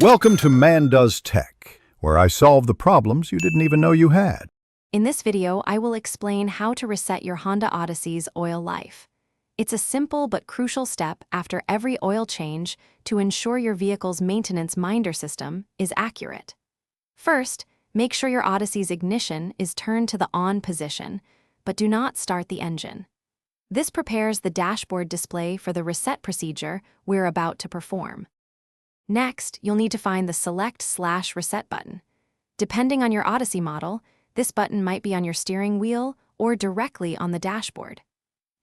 Welcome to Man Does Tech, where I solve the problems you didn't even know you had. In this video, I will explain how to reset your Honda Odyssey's oil life. It's a simple but crucial step after every oil change to ensure your vehicle's maintenance minder system is accurate. First, make sure your Odyssey's ignition is turned to the on position, but do not start the engine. This prepares the dashboard display for the reset procedure we're about to perform. Next, you'll need to find the Select/Reset button. Depending on your Odyssey model, this button might be on your steering wheel or directly on the dashboard.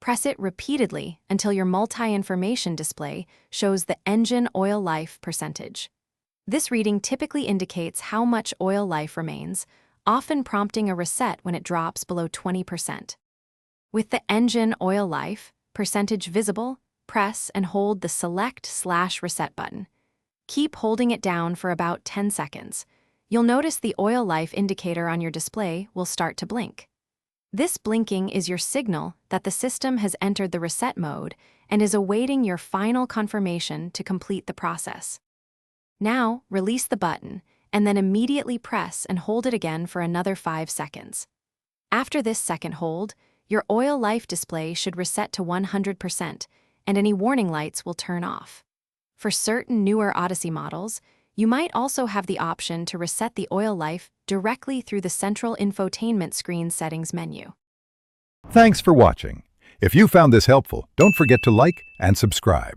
Press it repeatedly until your multi-information display shows the engine oil life percentage. This reading typically indicates how much oil life remains, often prompting a reset when it drops below 20%. With the engine oil life percentage visible, press and hold the Select/Reset button. Keep holding it down for about 10 seconds. You'll notice the oil life indicator on your display will start to blink. This blinking is your signal that the system has entered the reset mode and is awaiting your final confirmation to complete the process. Now, release the button and then immediately press and hold it again for another 5 seconds. After this second hold, your oil life display should reset to 100% and any warning lights will turn off. For certain newer Odyssey models, you might also have the option to reset the oil life directly through the central infotainment screen settings menu. Thanks for watching. If you found this helpful, don't forget to like and subscribe.